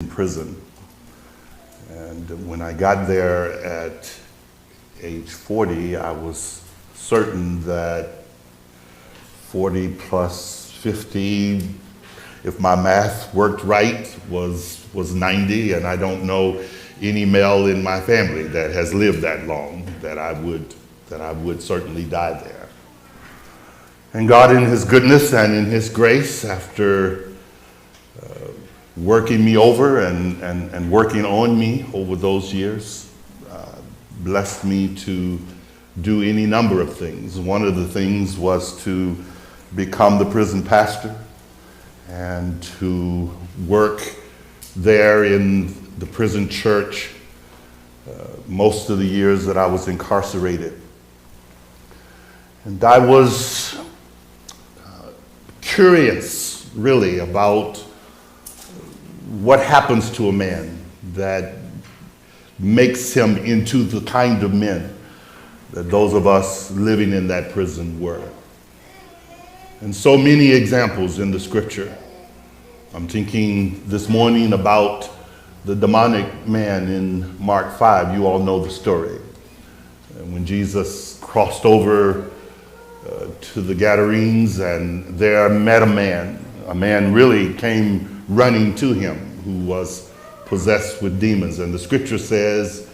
in prison. And when I got there at age 40, I was certain that 40 plus 50, if my math worked right, was 90, and I don't know any male in my family that has lived that long, that I would certainly die there. And God, in His goodness and in His grace, after working me over and working on me over those years, blessed me to do any number of things. One of the things was to become the prison pastor and to work there in the prison church most of the years that I was incarcerated. And I was curious, really, about what happens to a man that makes him into the kind of men that those of us living in that prison were. And so many examples in the scripture. I'm thinking this morning about the demonic man in Mark 5. You all know the story. And when Jesus crossed over to the Gadarenes, and there met a man really came running to him who was possessed with demons. And the scripture says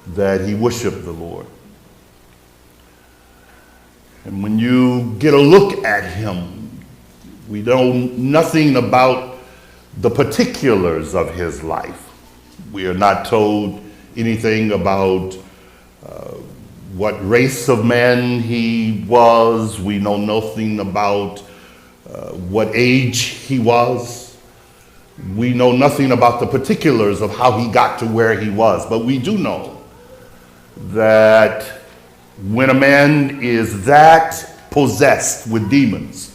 that he worshiped the Lord. And when you get a look at him, we know nothing about the particulars of his life. We are not told anything about what race of man he was. We know nothing about what age he was. We know nothing about the particulars of how he got to where he was. But we do know that when a man is that possessed with demons,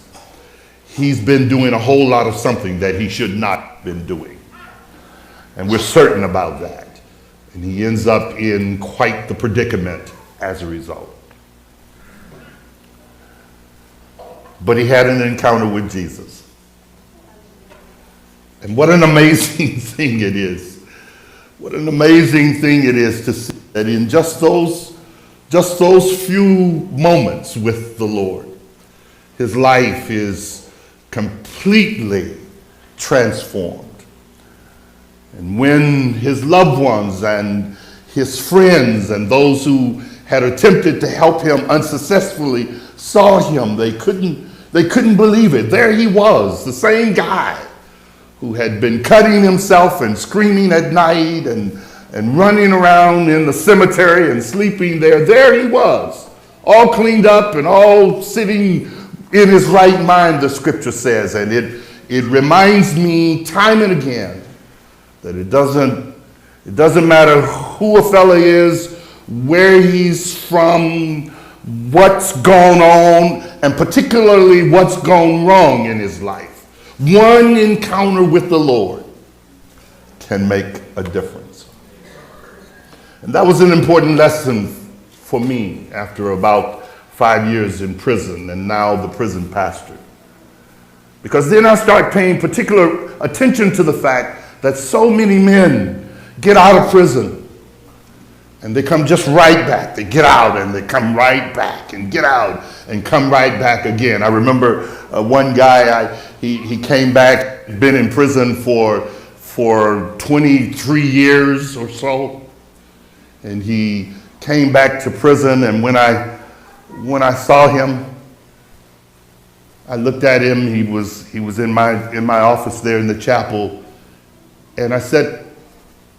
he's been doing a whole lot of something that he should not have been doing. And we're certain about that. And he ends up in quite the predicament as a result. But he had an encounter with Jesus. And what an amazing thing it is. What an amazing thing it is to see that in just those few moments with the Lord, his life is completely transformed. And when his loved ones and his friends and those who had attempted to help him unsuccessfully saw him, they couldn't believe it. There he was, the same guy who had been cutting himself and screaming at night and running around in the cemetery and sleeping there. There he was, all cleaned up and all sitting in his right mind, the scripture says. And it reminds me time and again that it doesn't matter who a fella is, where he's from, what's gone on, and particularly what's gone wrong in his life. One encounter with the Lord can make a difference. And that was an important lesson for me after about 5 years in prison and now the prison pastor. Because then I start paying particular attention to the fact that so many men get out of prison and they come just right back. They get out and they come right back and get out and come right back again. I remember one guy, he came back, been in prison for 23 years or so. And he came back to prison, and when I saw him, I looked at him. He was in my office there in the chapel, and I said,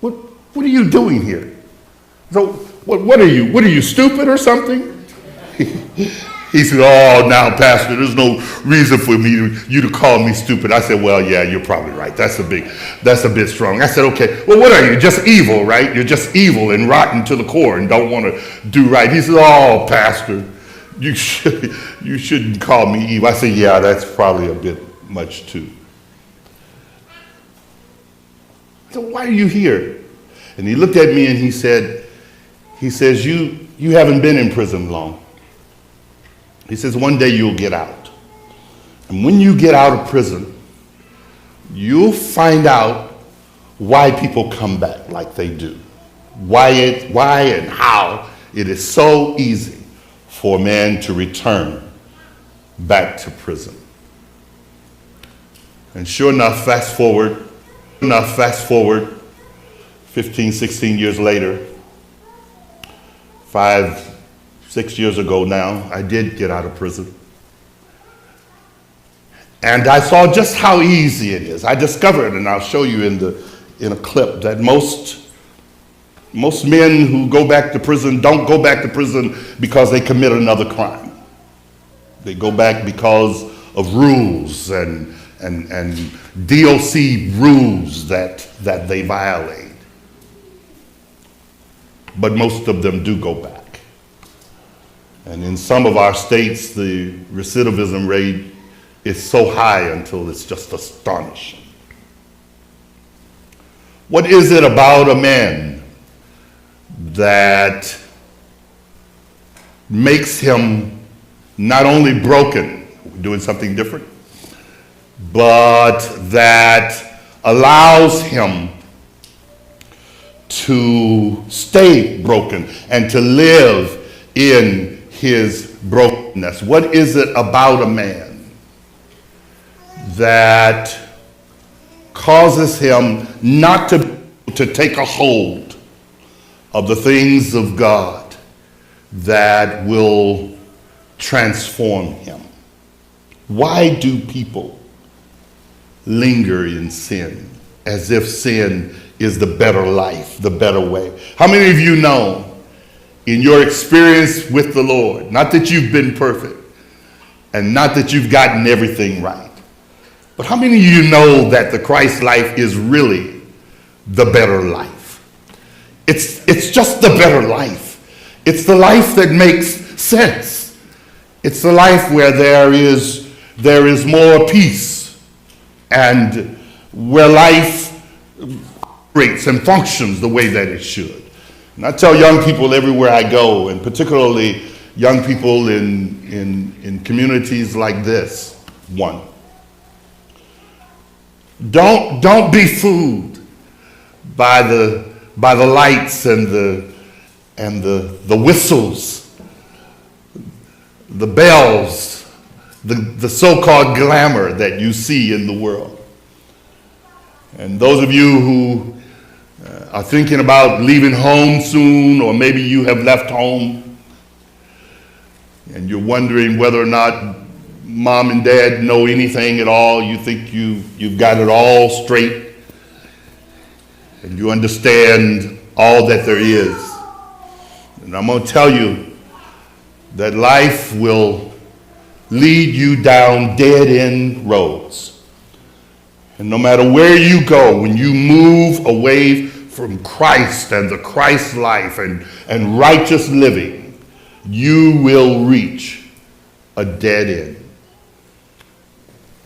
"What are you doing here? So what are you? What are you, stupid or something?" He said, "Oh, now, Pastor, there's no reason for you to call me stupid." I said, "Well, yeah, you're probably right. That's a bit strong." I said, "Okay, well, what are you? Just evil, right? You're just evil and rotten to the core and don't want to do right." He said, "Oh, Pastor, you shouldn't call me evil." I said, "Yeah, that's probably a bit much too." So why are you here? And he looked at me and he says, you haven't been in prison long. He says, one day you'll get out. And when you get out of prison, you'll find out why people come back like they do. Why and how it is so easy for a man to return back to prison. And sure enough, fast forward 15, 16 years later, 5, 6 years ago now, I did get out of prison. And I saw just how easy it is. I discovered, and I'll show you in a clip, that most men who go back to prison don't go back to prison because they commit another crime. They go back because of rules and DOC rules that they violate. But most of them do go back. And in some of our states, the recidivism rate is so high until it's just astonishing. What is it about a man that makes him not only broken, doing something different, but that allows him to stay broken and to live in his brokenness? What is it about a man that causes him not to take a hold of the things of God that will transform him? Why do people linger in sin as if sin is the better life, the better way? How many of you know in your experience with the Lord, not that you've been perfect and not that you've gotten everything right, but how many of you know that the Christ life is really the better life? It's just the better life. It's the life that makes sense. It's the life where there is more peace and where life operates and functions the way that it should. And I tell young people everywhere I go, and particularly young people in communities like this one, don't be fooled by the lights and the whistles, the bells, the so-called glamour that you see in the world. And those of you who are thinking about leaving home soon, or maybe you have left home and you're wondering whether or not mom and dad know anything at all, you think you've got it all straight and you understand all that there is. And I'm going to tell you that life will lead you down dead-end roads. And no matter where you go, when you move away from Christ and the Christ life and righteous living, you will reach a dead end.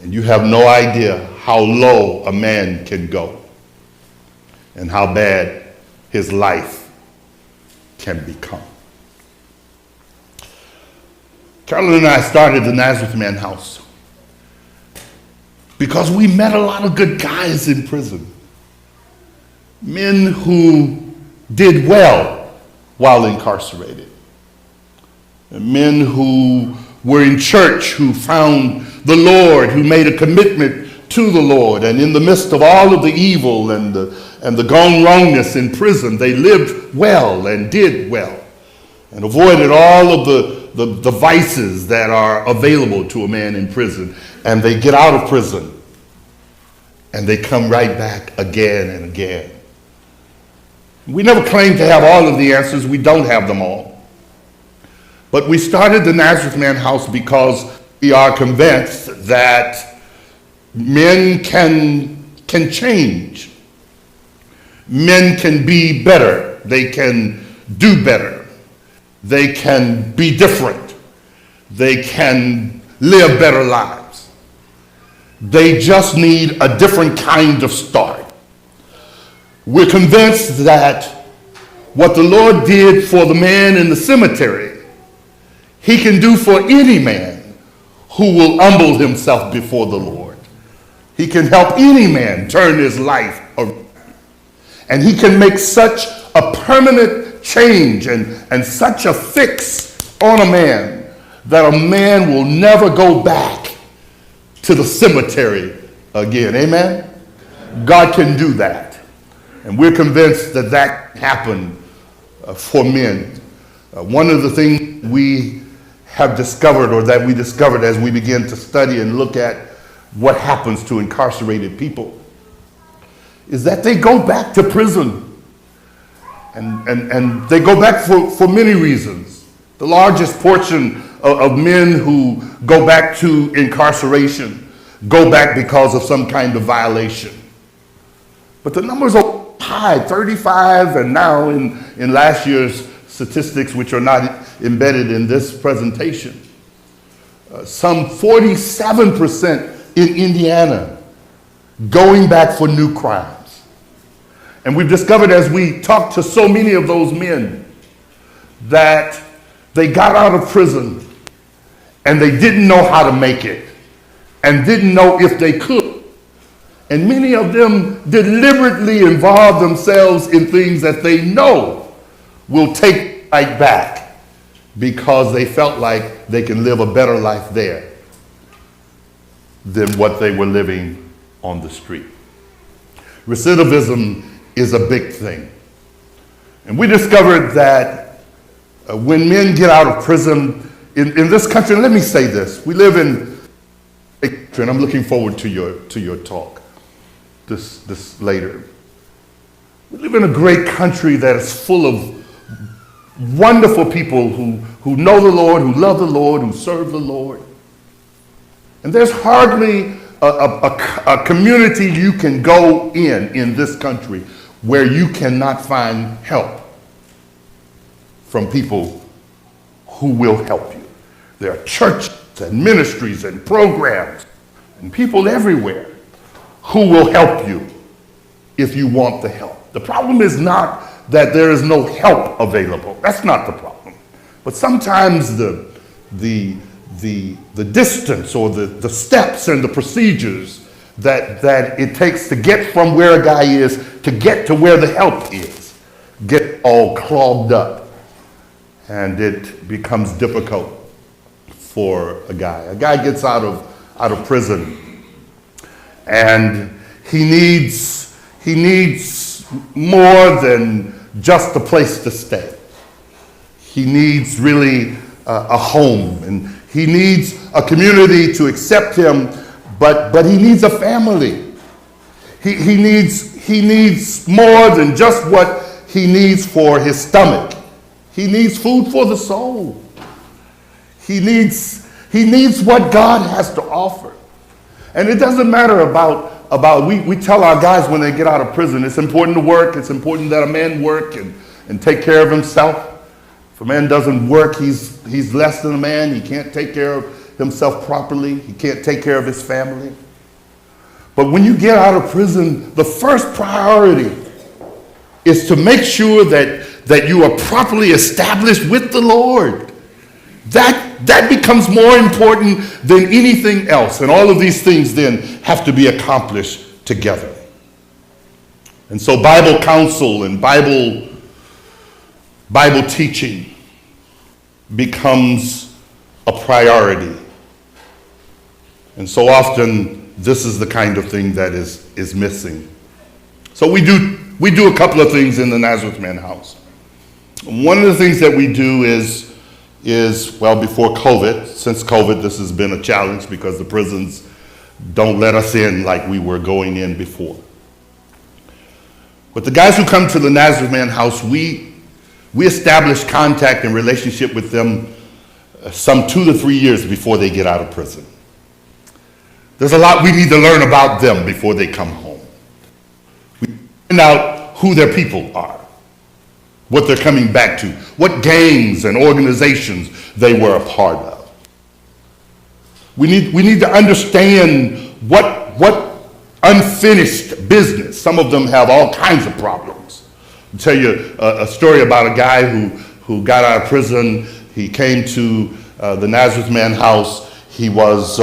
And you have no idea how low a man can go and how bad his life can become. Carolyn and I started the Nazareth Man House because we met a lot of good guys in prison. Men who did well while incarcerated. And men who were in church, who found the Lord, who made a commitment to the Lord. And in the midst of all of the evil and the gone wrongness in prison, they lived well and did well and avoided all of the vices that are available to a man in prison. And they get out of prison and they come right back again and again. We never claim to have all of the answers. We don't have them all. But we started the Nazareth Man House because we are convinced that men can change. Men can be better. They can do better. They can be different. They can live better lives. They just need a different kind of start. We're convinced that what the Lord did for the man in the cemetery, he can do for any man who will humble himself before the Lord. He can help any man turn his life around. And he can make such a permanent change and such a fix on a man that a man will never go back to the cemetery again. Amen? God can do that. And we're convinced that that happened for men. One of the things we have discovered, or that we discovered as we begin to study and look at what happens to incarcerated people, is that they go back to prison. And they go back for many reasons. The largest portion of men who go back to incarceration go back because of some kind of violation. But the numbers are high, 35, and now in last year's statistics, which are not embedded in this presentation, some 47% in Indiana going back for new crimes. And we've discovered as we talk to so many of those men that they got out of prison and they didn't know how to make it and didn't know if they could. And many of them deliberately involve themselves in things that they know will take right back because they felt like they can live a better life there than what they were living on the street. Recidivism is a big thing. And we discovered that when men get out of prison in this country, and let me say this, we live in a country, and I'm looking forward to your talk this later. We live in a great country that is full of wonderful people who know the Lord, who love the Lord, who serve the Lord. And there's hardly a community you can go in this country where you cannot find help from people who will help you. There are churches and ministries and programs and people everywhere who will help you if you want the help. The problem is not that there is no help available. That's not the problem. But sometimes the distance or the steps and the procedures that it takes to get from where a guy is to get to where the help is get all clogged up, and it becomes difficult for a guy. A guy gets out of prison and he needs more than just a place to stay. He needs really a home, and he needs a community to accept him, but he needs a family. He needs more than just what he needs for his stomach. He needs food for the soul. He needs what God has to offer. And it doesn't matter about we tell our guys when they get out of prison, it's important to work, it's important that a man work and take care of himself. If a man doesn't work, he's less than a man. He can't take care of himself properly. He can't take care of his family. But when you get out of prison, the first priority is to make sure that you are properly established with the Lord. That becomes more important than anything else. And all of these things then have to be accomplished together. And so Bible counsel and Bible teaching becomes a priority. And so often this is the kind of thing that is missing. So we do a couple of things in the Nazareth Man House. One of the things that we do is before COVID, since COVID, this has been a challenge because the prisons don't let us in like we were going in before. But the guys who come to the Nazareth Man House, we establish contact and relationship with them some 2 to 3 years before they get out of prison. There's a lot we need to learn about them before they come home. We find out who their people are, what they're coming back to, what gangs and organizations they were a part of. We need to understand what unfinished business. Some of them have all kinds of problems. I'll tell you a story about a guy who got out of prison. He came to the Nazareth Man House. He was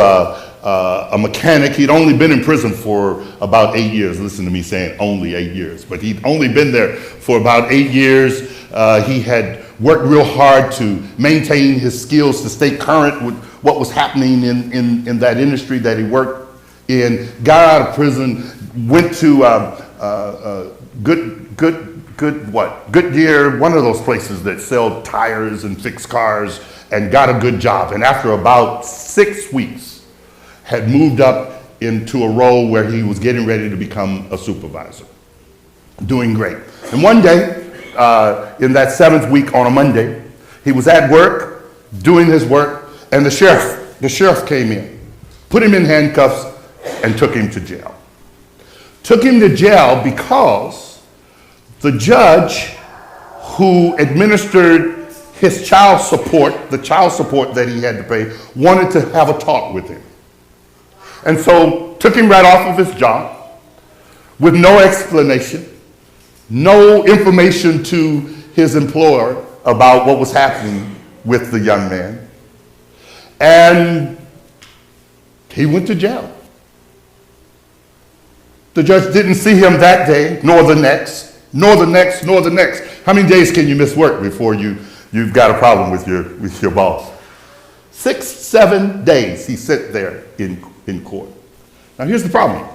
a mechanic. He'd only been in prison for about 8 years. Listen to me saying only 8 years, but he'd only been there for about 8 years. He had worked real hard to maintain his skills, to stay current with what was happening in that industry that he worked in. Got out of prison, went to Goodyear, one of those places that sell tires and fix cars, and got a good job. And after about 6 weeks, had moved up into a role where he was getting ready to become a supervisor. Doing great. And one day, in that 7th week on a Monday, he was at work, doing his work, and the sheriff came in, put him in handcuffs, and took him to jail. Took him to jail because the judge who administered his child support, the child support that he had to pay, wanted to have a talk with him. And so took him right off of his job with no explanation, no information to his employer about what was happening with the young man. And he went to jail. The judge didn't see him that day, nor the next, nor the next, nor the next. How many days can you miss work before you've got a problem with your boss? 6, 7 days he sat there in court. Now here's the problem.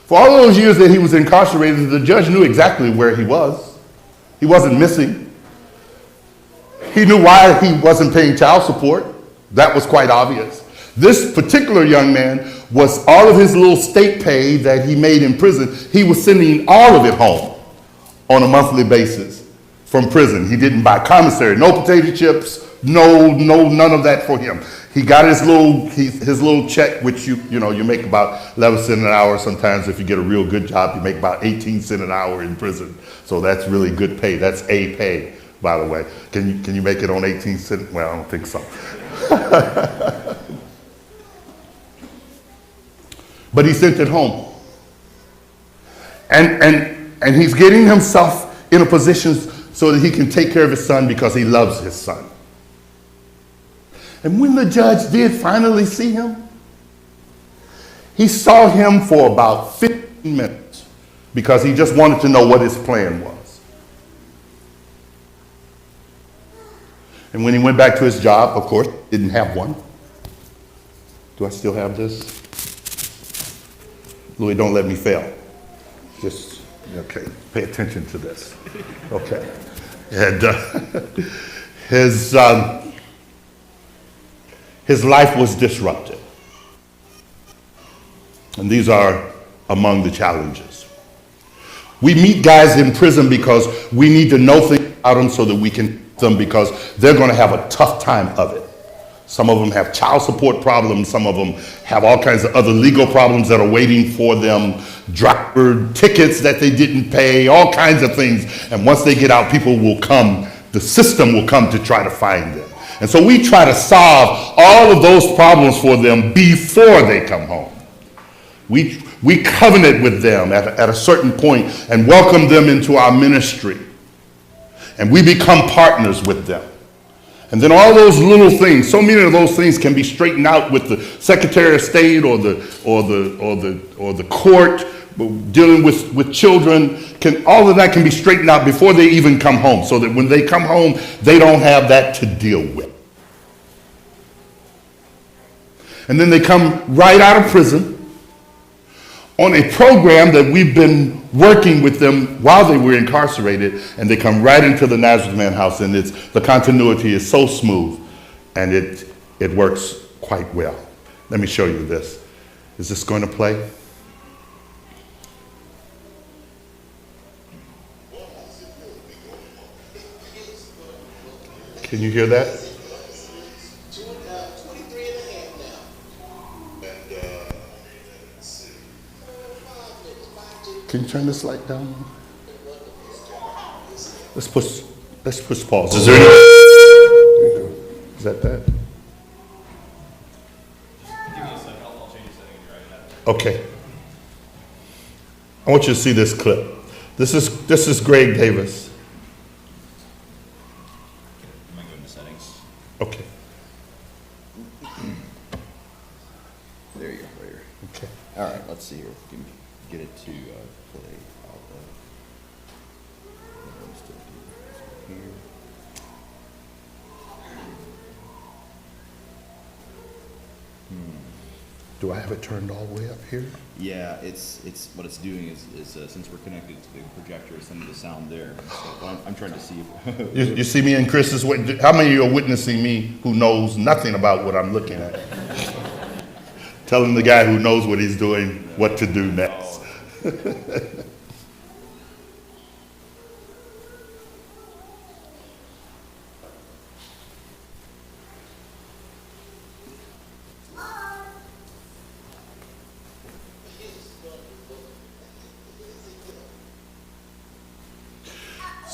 For all those years that he was incarcerated, the judge knew exactly where he was. He wasn't missing. He knew why he wasn't paying child support. That was quite obvious. This particular young man was all of his little state pay that he made in prison, he was sending all of it home on a monthly basis from prison. He didn't buy commissary, no potato chips, none of that for him. He got his little check, which you make about 11 cents an hour. Sometimes if you get a real good job, you make about 18 cents an hour in prison. So that's really good pay. That's A pay, by the way. Can you make it on 18 cents? Well, I don't think so. But he sent it home. And he's getting himself in a position so that he can take care of his son because he loves his son. And when the judge did finally see him, he saw him for about 15 minutes because he just wanted to know what his plan was. And when he went back to his job, of course, didn't have one. Do I still have this? Louis, don't let me fail. Just, okay, pay attention to this. Okay. And his life was disrupted. And these are among the challenges. We meet guys in prison because we need to know things about them so that we can help them because they're going to have a tough time of it. Some of them have child support problems. Some of them have all kinds of other legal problems that are waiting for them, driver tickets that they didn't pay, all kinds of things. And once they get out, people will come, the system will come to try to find them. And so we try to solve all of those problems for them before they come home. We covenant with them at a certain point and welcome them into our ministry. And we become partners with them. And then all those little things, so many of those things can be straightened out with the Secretary of State or the court dealing with children. All of that can be straightened out before they even come home, so that when they come home, they don't have that to deal with. And then they come right out of prison on a program that we've been working with them while they were incarcerated, and they come right into the Nazareth Man house, and the continuity is so smooth, and it works quite well. Let me show you this. Is this going to play? Can you hear that? Can you turn this light down? Let's push pause. Is there any? Is that bad? Give me a second. I'll change the settings right now. Okay. I want you to see this clip. This is Greg Davis. Am I going to settings? Okay. All right, let's see here. If we can get it to play. Let's still do this one here. Do I have it turned all the way up here? Yeah, it's what it's doing is since we're connected to the projector, it's sending the sound there. So I'm trying to see if You see me in Chris's, how many of you are witnessing me who knows nothing about what I'm looking at? Telling the guy who knows what he's doing what to do next.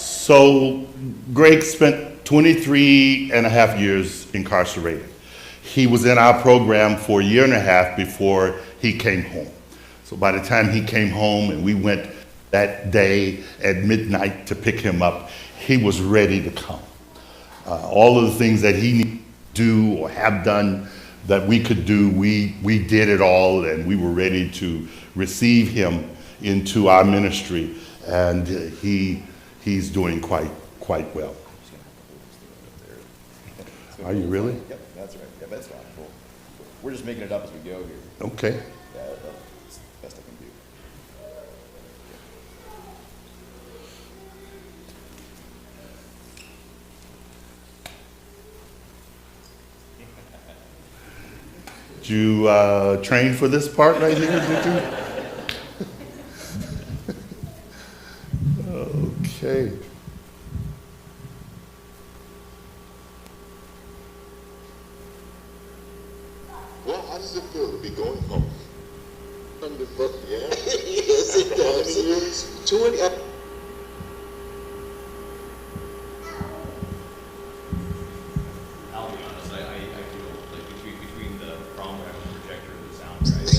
So Greg spent 23 and a half years incarcerated. He was in our program for a year and a half before he came home. So by the time he came home and we went that day at midnight to pick him up, he was ready to come. All of the things that he needed to do or have done that we could do, we did it all, and we were ready to receive him into our ministry. And he's doing quite well. Are you really? Yep, that's right. Yeah, that's fine. Cool. We're just making it up as we go here. Okay. Yeah, that's the best I can do. Did you train for this part right here, did you? Okay. Well, how does it feel to be going home? Wonderful, yeah. Yes, it does. 20. I'll be honest, I feel like between the prom and the projector and the sound, right?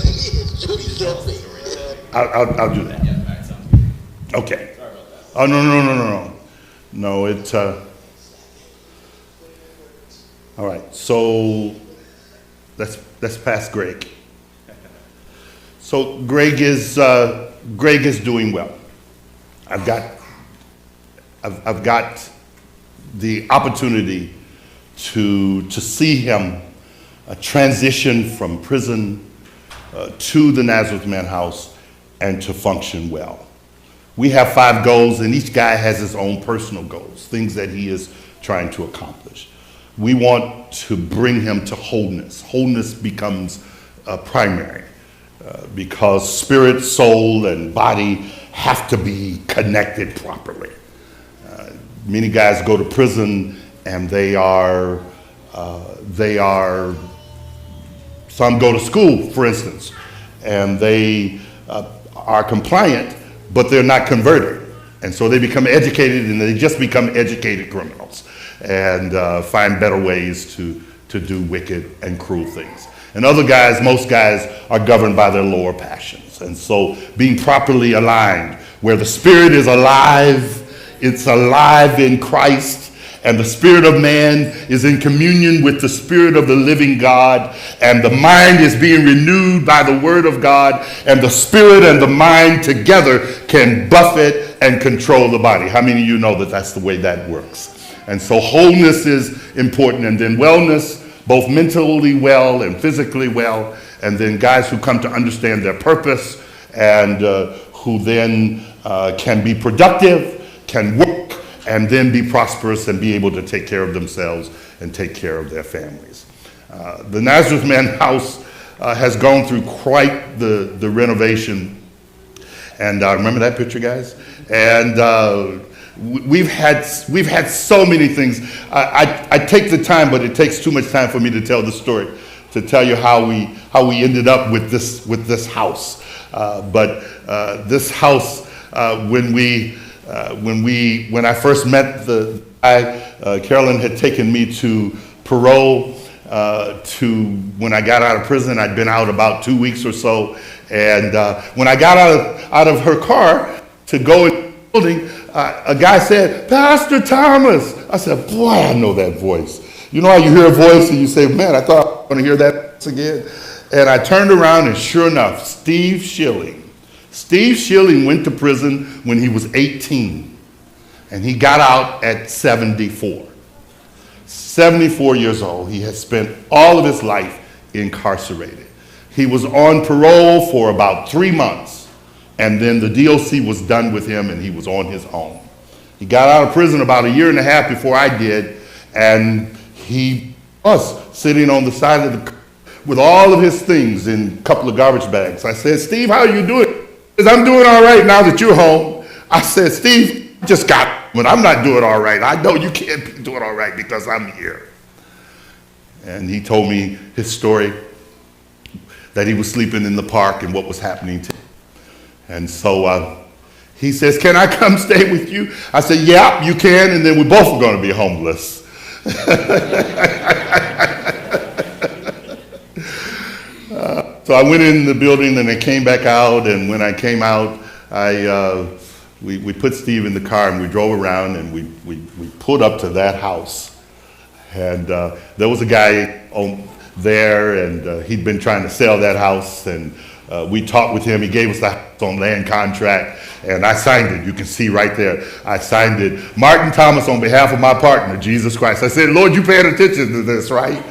Tell the story today. I'll do that. Yeah, that sounds good. Okay. Sorry about that. Oh, no. No, it's, all right, so let's pass Greg. So Greg is doing well. I've got the opportunity to see him transition from prison to the Nazareth Man House and to function well. We have 5 goals, and each guy has his own personal goals, things that he is trying to accomplish. We want to bring him to wholeness. Wholeness becomes primary because spirit, soul, and body have to be connected properly. Many guys go to prison and they are, some go to school, for instance, and they are compliant, but they're not converted. And so they become educated, and they just become educated criminals and find better ways to do wicked and cruel things. And other guys, most guys, are governed by their lower passions. And so being properly aligned, where the spirit is alive, it's alive in Christ, and the spirit of man is in communion with the spirit of the living God, and the mind is being renewed by the word of God, and the spirit and the mind together can buffet and control the body. How many of you know that that's the way that works? And so wholeness is important, and then wellness, both mentally well and physically well, and then guys who come to understand their purpose and who then can be productive, can work, and then be prosperous and be able to take care of themselves and take care of their families. The Nazareth Man House has gone through quite the renovation. And remember that picture, guys? And we've had so many things. I take the time, but it takes too much time for me to tell the story, to tell you how we ended up with this house. But this house, when I first met the guy, Carolyn had taken me to parole. To when I got out of prison, I'd been out about 2 weeks or so, and when I got out of her car to go in the building, a guy said, "Pastor Thomas." I said, "Boy, I know that voice." You know how you hear a voice and you say, "Man, I thought I was going to hear that again." And I turned around, and sure enough, Steve Schilling went to prison when he was 18, and he got out at 74. 74 years old. He had spent all of his life incarcerated. He was on parole for about 3 months, and then the DOC was done with him, and he was on his own. He got out of prison about 1.5 years before I did, and he was sitting on the side of the with all of his things in a couple of garbage bags. I said, Steve, how are you doing? He says, I'm doing all right now that you're home. I said, Steve, I just got, but I'm not doing all right. I know you can't be doing all right because I'm here. And he told me his story, that he was sleeping in the park and what was happening to him. And so he says, can I come stay with you? I said, yeah, you can, and then we both are going to be homeless. So I went in the building, and I came back out, and when I came out, we put Steve in the car, and we drove around, and we pulled up to that house. And there was a guy there, and he'd been trying to sell that house, and we talked with him. He gave us the house on land contract, and I signed it. You can see right there. I signed it. Martin Thomas, on behalf of my partner, Jesus Christ. I said, Lord, you paying attention to this, right?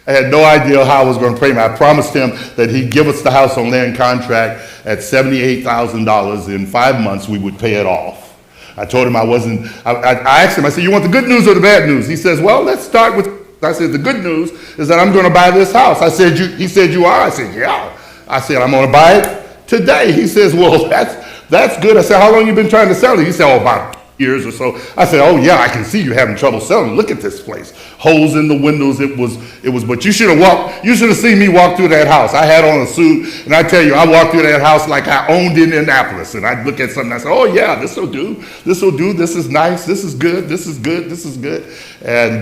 I had no idea how I was going to pray him. I promised him that he'd give us the house on land contract at $78,000. In 5 months, we would pay it off. I told him I asked him, I said, you want the good news or the bad news? He says, well, let's start with, I said, the good news is that I'm going to buy this house. I said, he said, you are? I said, yeah. I said, I'm going to buy it today. He says, well, that's good. I said, how long you been trying to sell it? He said, oh, about years or so. I said, oh yeah, I can see you having trouble selling. Look at this place. Holes in the windows. It was, but you should have seen me walk through that house. I had on a suit, and I tell you, I walked through that house like I owned Indianapolis. And I'd look at something, and I said, oh yeah, this will do. This will do. This is nice. This is good. This is good. This is good. And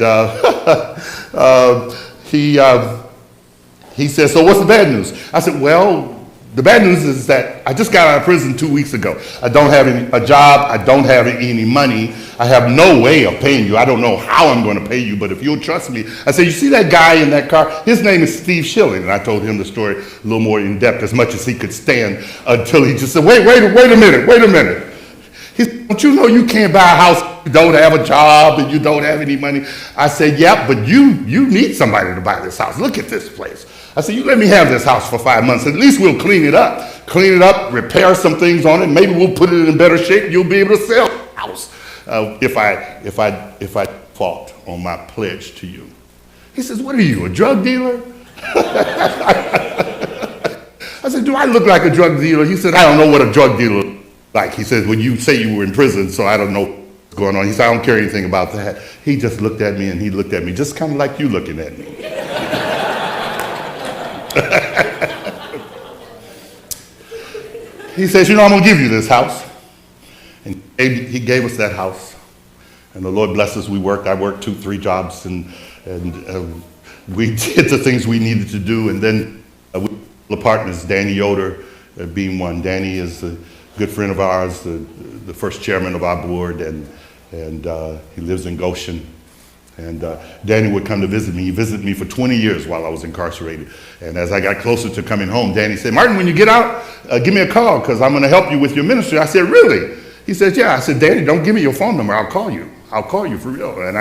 he said, so what's the bad news? I said, well, the bad news is that I just got out of prison 2 weeks ago. I don't have a job. I don't have any money. I have no way of paying you. I don't know how I'm going to pay you, but if you'll trust me. I said, you see that guy in that car? His name is Steve Schilling. And I told him the story a little more in depth, as much as he could stand, until he just said, wait a minute. He said, don't you know you can't buy a house, you don't have a job, and you don't have any money? I said, yeah, but you need somebody to buy this house. Look at this place. I said, you let me have this house for 5 months. At least we'll clean it up, repair some things on it. Maybe we'll put it in better shape. You'll be able to sell the house if I default on my pledge to you. He says, what are you, a drug dealer? I said, do I look like a drug dealer? He said, I don't know what a drug dealer looks like. He said, well, you say you were in prison, so I don't know what's going on. He said, I don't care anything about that. He just looked at me, and he looked at me just kind of like you looking at me. He says, you know, I'm going to give you this house. And he gave us that house. And the Lord bless us. I worked 2-3 jobs, and we did the things we needed to do. And then the partners, Danny Yoder being one. Danny is a good friend of ours, the first chairman of our board, and he lives in Goshen. And Danny would come to visit me. He visited me for 20 years while I was incarcerated. And as I got closer to coming home, Danny said, Martin, when you get out, give me a call, because I'm going to help you with your ministry. I said, really? He said, yeah. I said, Danny, don't give me your phone number. I'll call you. I'll call you for real. And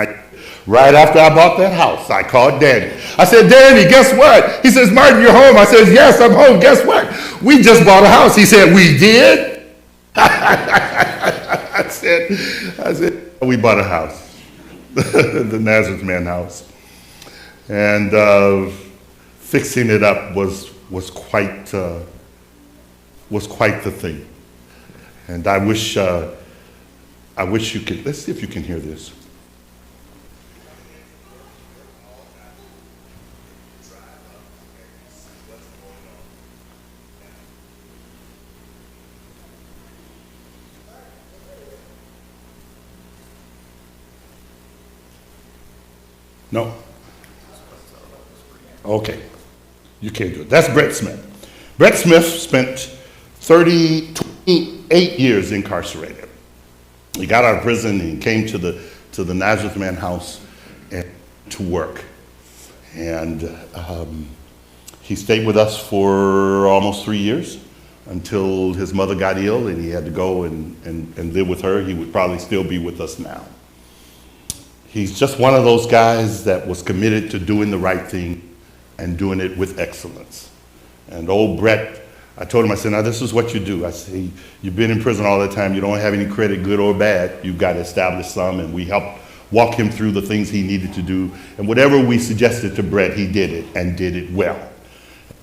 right after I bought that house, I called Danny. I said, Danny, guess what? He says, Martin, you're home. I said, yes, I'm home. Guess what? We just bought a house. He said, we did? I said, we bought a house. The Nazareth man house, and fixing it up was quite the thing. And I wish you could. Let's see if you can hear this. No? Okay. You can't do it. That's Brett Smith. Brett Smith spent 28 years incarcerated. He got out of prison and he came to the Nazareth man house and to work. And he stayed with us for almost 3 years until his mother got ill and he had to go and live with her. He would probably still be with us now. He's just one of those guys that was committed to doing the right thing and doing it with excellence. And old Brett, I told him, I said, now this is what you do. I said, you've been in prison all the time. You don't have any credit, good or bad. You've got to establish some, and we helped walk him through the things he needed to do. And whatever we suggested to Brett, he did it and did it well.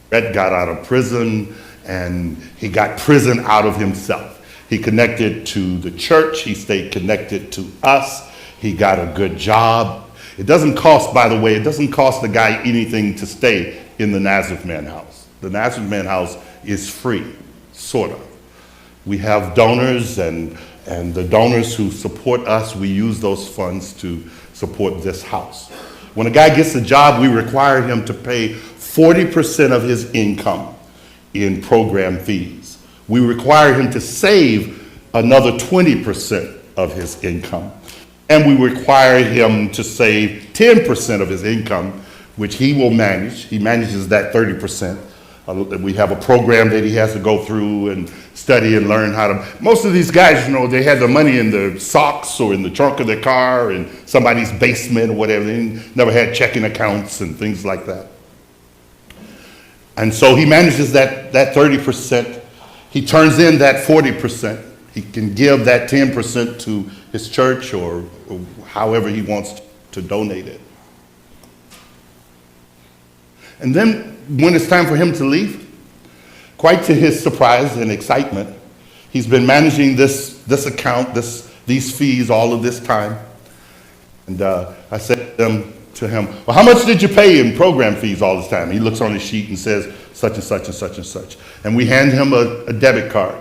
Brett got out of prison, and he got prison out of himself. He connected to the church. He stayed connected to us. He got a good job. It doesn't cost, by the way, it doesn't cost the guy anything to stay in the Nazareth Man House. The Nazareth Man House is free, sort of. We have donors, and the donors who support us, we use those funds to support this house. When a guy gets a job, we require him to pay 40% of his income in program fees. We require him to save another 20% of his income. And we require him to save 10% of his income, which he will manage. He manages that 30%. We have a program that he has to go through and study and learn how to. Most of these guys, you know, they had their money in their socks or in the trunk of their car in somebody's basement or whatever. They never had checking accounts and things like that. And so he manages that 30%. He turns in that 40%. He can give that 10% to his church or however he wants to donate it. And then when it's time for him to leave, quite to his surprise and excitement, he's been managing this account, these fees all of this time. And I said to him, well, how much did you pay in program fees all this time? He looks on his sheet and says, such and such and such and such. And we hand him a debit card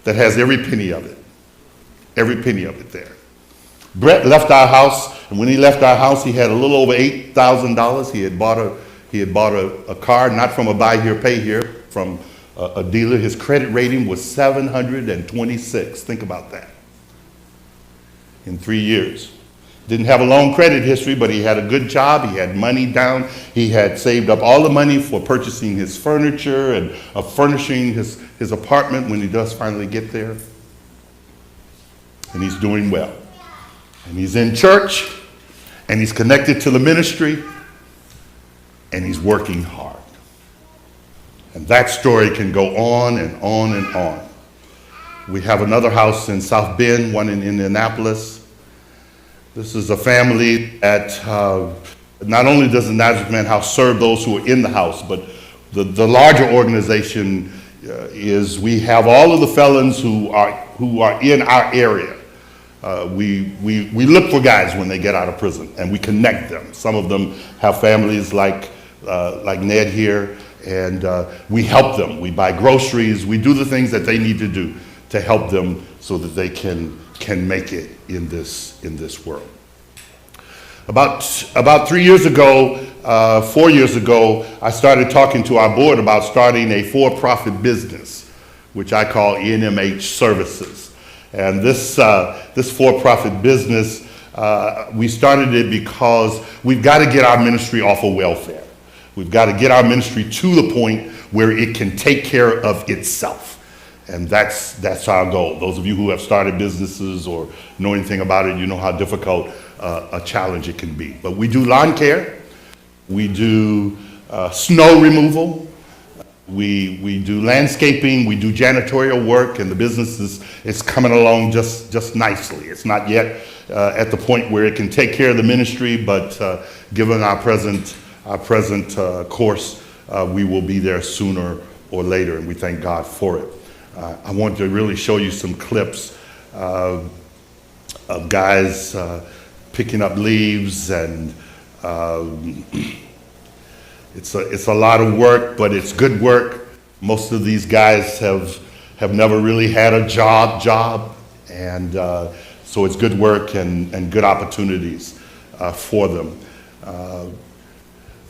that has every penny of it there. Brett left our house, and when he left our house, he had a little over $8,000. He had bought a car, not from a buy here, pay here, from a dealer. His credit rating was 726. Think about that. In 3 years. Didn't have a long credit history, but he had a good job. He had money down. He had saved up all the money for purchasing his furniture and furnishing his apartment when he does finally get there. And he's doing well. And he's in church, and he's connected to the ministry, and he's working hard. And that story can go on and on and on. We have another house in South Bend, one in Indianapolis. This is a family that not only does the Nazareth Man House serve those who are in the house, but the larger organization is we have all of the felons who are in our area. We look for guys when they get out of prison, and we connect them. Some of them have families like Ned here, and we help them. We buy groceries. We do the things that they need to do to help them so that they can make it in this world. About 3 years ago, 4 years ago, I started talking to our board about starting a for-profit business, which I call ENMH Services. And this for-profit business, we started it because we've got to get our ministry off of welfare. We've got to get our ministry to the point where it can take care of itself. And that's our goal. Those of you who have started businesses or know anything about it, you know how difficult a challenge it can be. But we do lawn care. We do snow removal. We do landscaping. We do janitorial work, and the business is coming along just nicely. It's not yet at the point where it can take care of the ministry, but given our present course, we will be there sooner or later, and we thank God for it. I want to really show you some clips of guys picking up leaves, and it's a lot of work, but it's good work. Most of these guys have never really had a job, and so it's good work and good opportunities for them.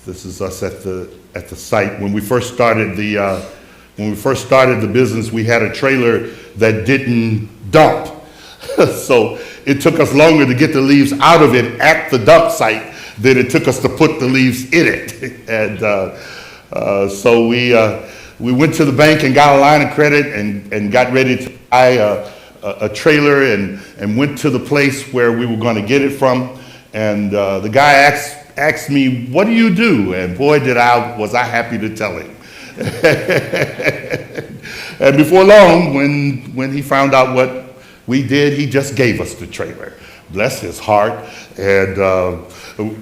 This is us at the site. When we first started the business, we had a trailer that didn't dump. So it took us longer to get the leaves out of it at the dump site than it took us to put the leaves in it. And so we went to the bank and got a line of credit and got ready to buy a trailer and went to the place where we were going to get it from. And the guy asked me, "What do you do?" And boy, was I happy to tell him. And before long, when he found out what we did, he just gave us the trailer. Bless his heart. And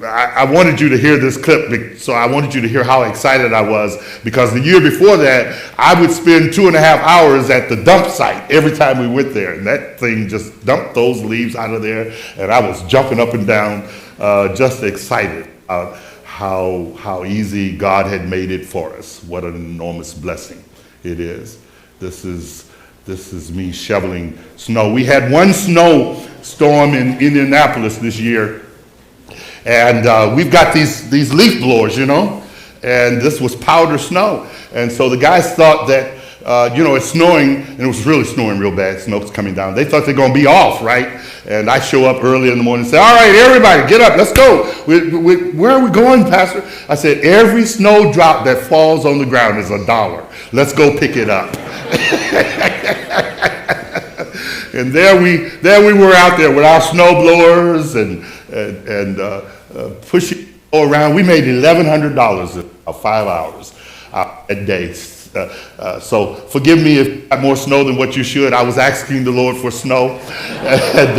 I wanted you to hear this clip, so I wanted you to hear how excited I was, because the year before that, I would spend 2.5 hours at the dump site every time we went there. And that thing just dumped those leaves out of there, and I was jumping up and down, just excited about how easy God had made it for us. What an enormous blessing it is. This is me shoveling snow. We had one snowstorm in Indianapolis this year, and we've got these leaf blowers, and this was powder snow. And so the guys thought that, it's snowing, and it was really snowing real bad. Snow's coming down. They thought they're going to be off, right? And I show up early in the morning and say, "All right, everybody, get up, let's go." Where are we going, Pastor? I said, "Every snowdrop that falls on the ground is $1. Let's go pick it up." And there we were out there with our snow blowers and pushing around. We made $1,100 in 5 hours a day. So forgive me if I got more snow than what you should. I was asking the Lord for snow. And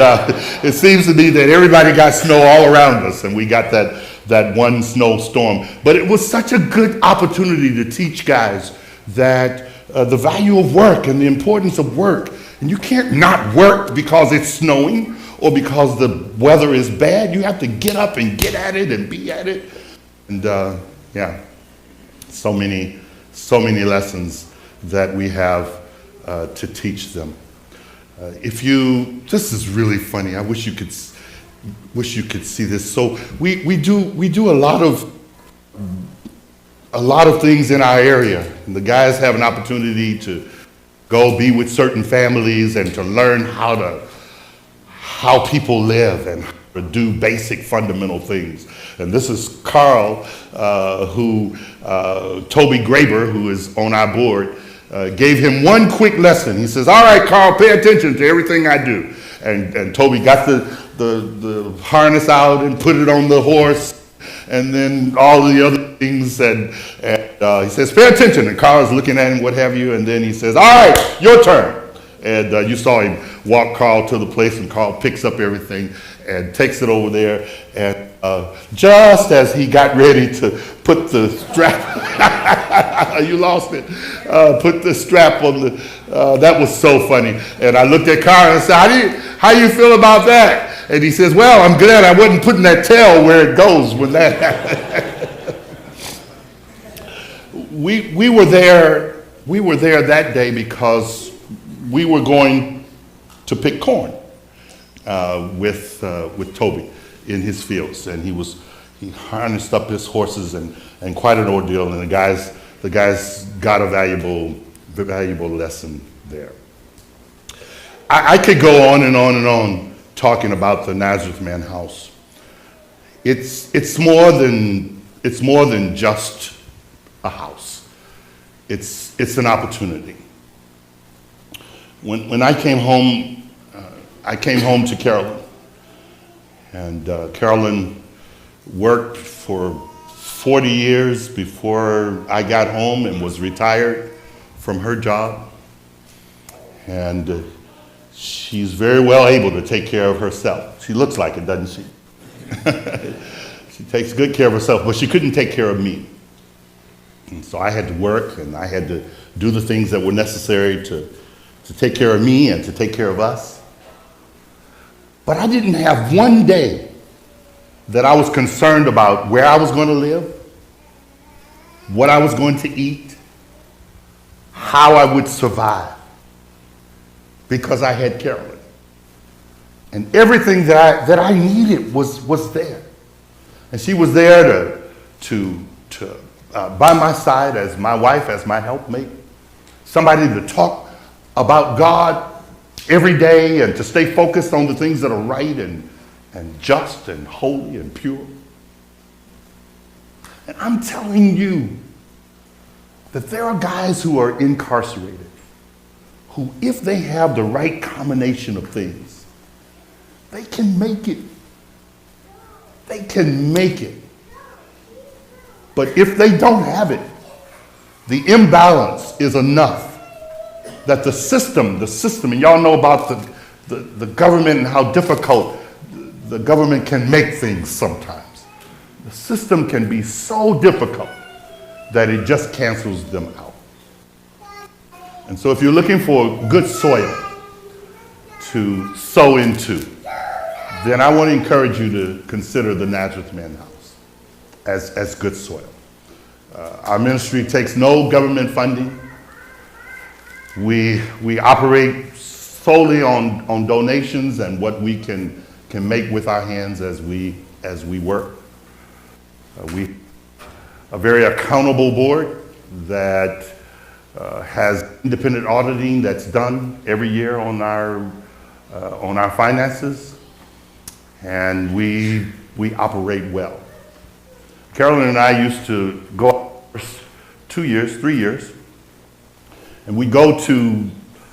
it seems to me that everybody got snow all around us, and we got that one snowstorm. But it was such a good opportunity to teach guys that the value of work and the importance of work. And you can't not work because it's snowing or because the weather is bad. You have to get up and get at it and be at it. And so many lessons that we have to teach them. This is really funny. I wish you could see this. So we do a lot of things in our area. And the guys have an opportunity to go be with certain families and to learn how people live and how to do basic fundamental things. And this is Carl, who Toby Graber, who is on our board, gave him one quick lesson. He says, "All right, Carl, pay attention to everything I do." And Toby got the harness out and put it on the horse, and then all the other things, and he says, "Pay attention." And Carl's looking at him, what have you, and then he says, "All right, your turn." And you saw him walk Carl to the place, and Carl picks up everything and takes it over there. And just as he got ready to put the strap, you lost it, put the strap on that was so funny. And I looked at Carl and said, how do you feel about that? And he says, "Well, I'm glad I wasn't putting that tail where it goes when that happened." We were there that day because we were going to pick corn with Toby in his fields, and he harnessed up his horses and quite an ordeal, and the guys got a valuable lesson there. I could go on and on and on talking about the Nazareth Man house. It's more than just a house. It's an opportunity. When I came home to Carolyn, and Carolyn worked for 40 years before I got home and was retired from her job, and she's very well able to take care of herself. She looks like it, doesn't she? She takes good care of herself, but she couldn't take care of me. And so I had to work, and I had to do the things that were necessary to take care of me and to take care of us. But I didn't have one day that I was concerned about where I was going to live, what I was going to eat, how I would survive, because I had Carolyn. And everything that I needed was there. And she was there to by my side as my wife, as my helpmate, somebody to talk about God every day and to stay focused on the things that are right and just and holy and pure. And I'm telling you that there are guys who are incarcerated who, if they have the right combination of things, they can make it. They can make it. But if they don't have it, the imbalance is enough that the system, and y'all know about the government and how difficult the government can make things sometimes. The system can be so difficult that it just cancels them out. And so if you're looking for good soil to sow into, then I want to encourage you to consider the Nazareth Man House as good soil. Our ministry takes no government funding. We operate solely on donations and what we can make with our hands as we work. We a very accountable board that has independent auditing that's done every year on our finances, and we operate well. Carolyn and I used to go 2 years, 3 years, and we go to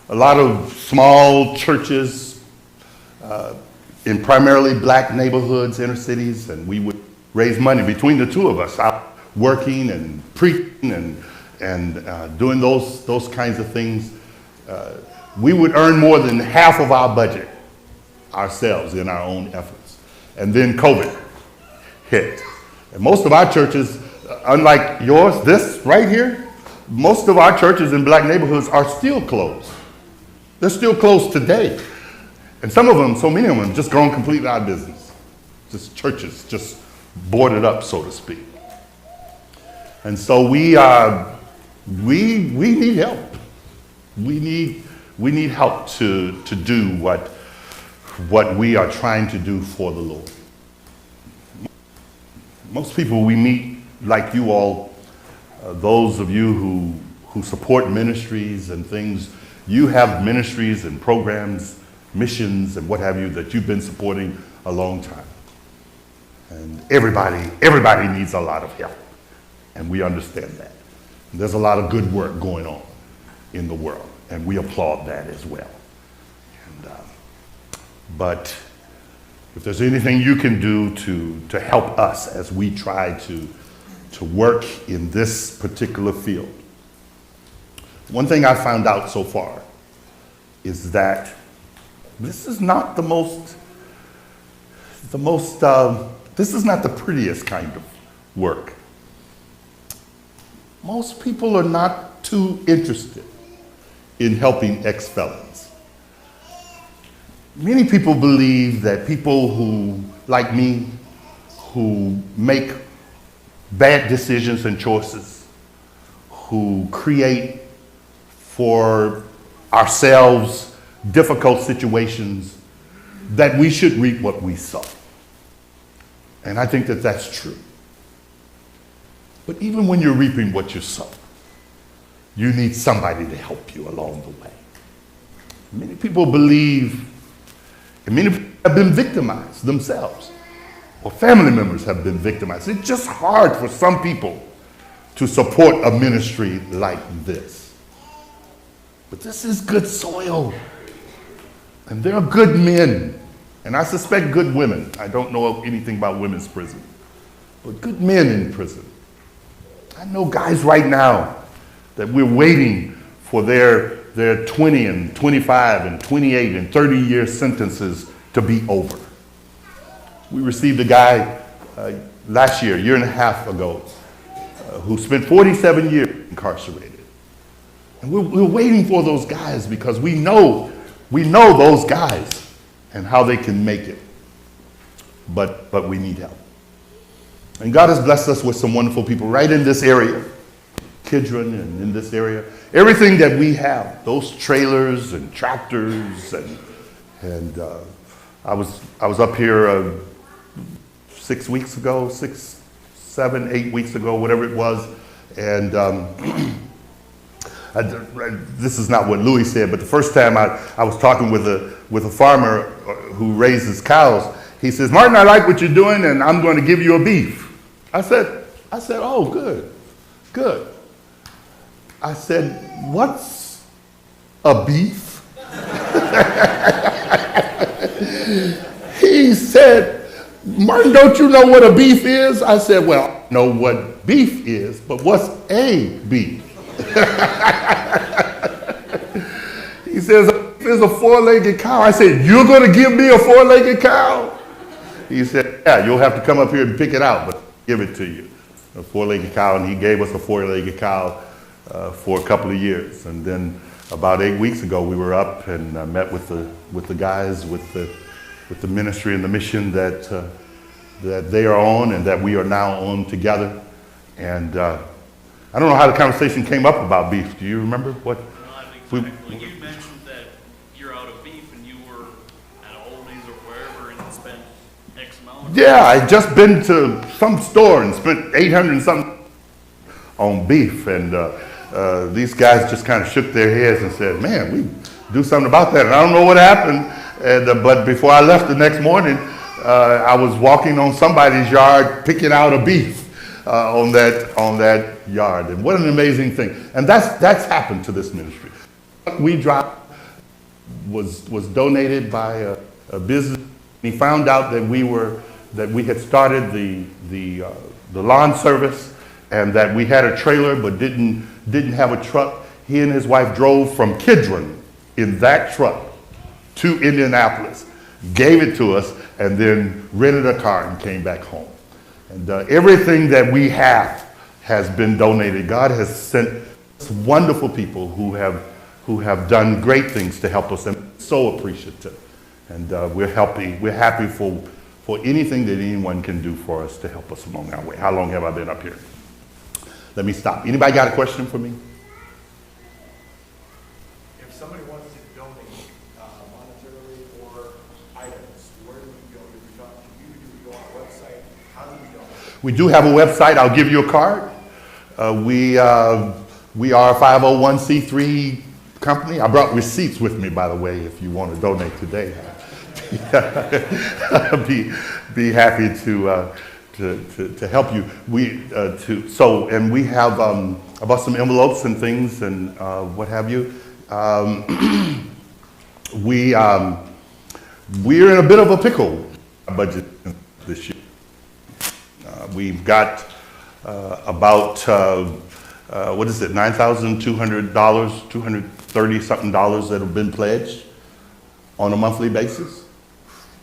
a lot of small churches in primarily black neighborhoods, inner cities, and we would raise money between the two of us, out working and preaching and doing those kinds of things. We would earn more than half of our budget ourselves in our own efforts. And then COVID hit. And most of our churches, unlike yours, this right here, most of our churches in black neighborhoods are still closed. They're still closed today. And some of them, so many of them, just gone completely out of business. Just churches, just boarded up, so to speak. And so we need help. We need help to do what we are trying to do for the Lord. Most people we meet, like you all, those of you who support ministries and things, you have ministries and programs, missions and what have you that you've been supporting a long time. And everybody needs a lot of help. And we understand that. And there's a lot of good work going on in the world, and we applaud that as well. And, but if there's anything you can do to help us as we try to work in this particular field, one thing I found out so far is that this is not this is not the prettiest kind of work. Most people are not too interested in helping ex-felons. Many people believe that people who, like me, who make bad decisions and choices, who create for ourselves difficult situations, that we should reap what we sow. And I think that that's true. But even when you're reaping what you sow, you need somebody to help you along the way. Many people believe, and many people have been victimized themselves, or family members have been victimized. It's just hard for some people to support a ministry like this. But this is good soil. And there are good men, and I suspect good women. I don't know anything about women's prison, but good men in prison. I know guys right now that we're waiting for their 20 and 25 and 28 and 30-year sentences to be over. We received a guy last year, a year and a half ago, who spent 47 years incarcerated. And we're waiting for those guys because we know those guys and how they can make it. But we need help. And God has blessed us with some wonderful people right in this area, Kidron and in this area. Everything that we have, those trailers and tractors, and I was up here 6 weeks ago, 6, 7, 8 weeks ago, whatever it was, and this is not what Louis said, but the first time I was talking with a farmer who raises cows, he says, "Martin, I like what you're doing, and I'm going to give you a beef." I said, I said, oh, good, good. I said, what's a beef? He said, Martin, don't you know what a beef is? I said, well, I know what beef is, but what's a beef? He says, there's a four-legged cow. I said, you're going to give me a four-legged cow? He said, yeah, you'll have to come up here and pick it out, but I'll give it to you. A four-legged cow, and he gave us a four-legged cow for a couple of years. And then about 8 weeks ago, we were up and met with the guys, with the ministry and the mission that they are on and that we are now on together. And I don't know how the conversation came up about beef. Do you remember what? No, I think so. You mentioned that you're out of beef and you were at Aldi's or wherever and spent X amount. Yeah, I just been to some store and spent 800 and something on beef, and these guys just kind of shook their heads and said, "Man, we do something about that." And I don't know what happened, but before I left the next morning, I was walking on somebody's yard picking out a beef on that yard, and what an amazing thing! And that's happened to this ministry. We dropped was donated by a business. He found out that we had started the lawn service, and that we had a trailer but didn't have a truck. He and his wife drove from Kidron in that truck to Indianapolis, gave it to us, and then rented a car and came back home. And everything that we have has been donated. God has sent wonderful people who have done great things to help us, and so appreciative. And we're happy for anything that anyone can do for us to help us along our way. How long have I been up here? Let me stop. Anybody got a question for me? If somebody wants to donate monetarily or items, where do we go? Do we talk to you? Do we go on a website? How do we donate? We do have a website. I'll give you a card. We are a 501c3 company. I brought receipts with me, by the way, if you want to donate today. be happy to help you. And we have I bought some envelopes and things and what have you. We're in a bit of a pickle budget this year. We've got about what is it, $9,200, $230 something that have been pledged on a monthly basis.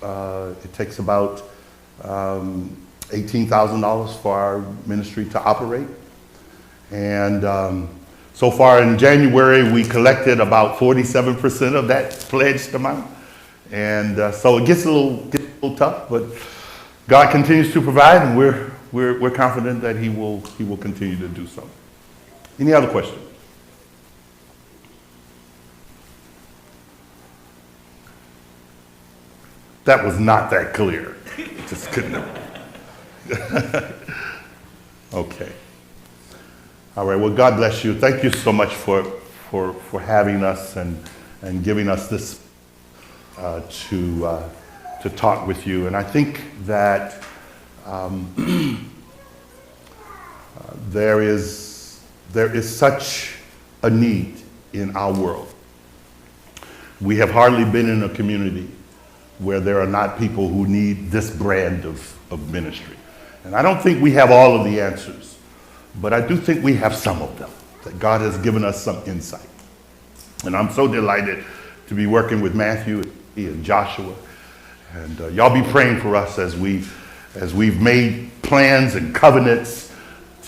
It takes about $18,000 for our ministry to operate. And so far in January, we collected about 47% of that pledged amount. And so it gets a little tough, but God continues to provide, and we're confident that He will continue to do so. Any other questions? That was not that clear. Just couldn't have. Okay. All right. Well, God bless you. Thank you so much for having us and giving us this to talk with you. And I think that there is such a need in our world. We have hardly been in a community where there are not people who need this brand of ministry. And I don't think we have all of the answers, but I do think we have some of them, that God has given us some insight. And I'm so delighted to be working with Matthew and Joshua. And y'all be praying for us as we've made plans and covenants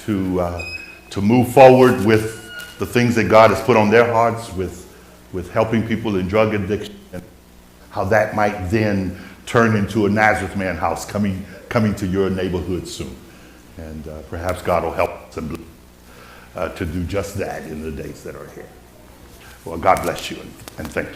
to move forward with the things that God has put on their hearts with helping people in drug addiction, and how that might then turn into a Nazareth Man house coming to your neighborhood soon. And perhaps God will help us to do just that in the days that are ahead. Well, God bless you and thank you.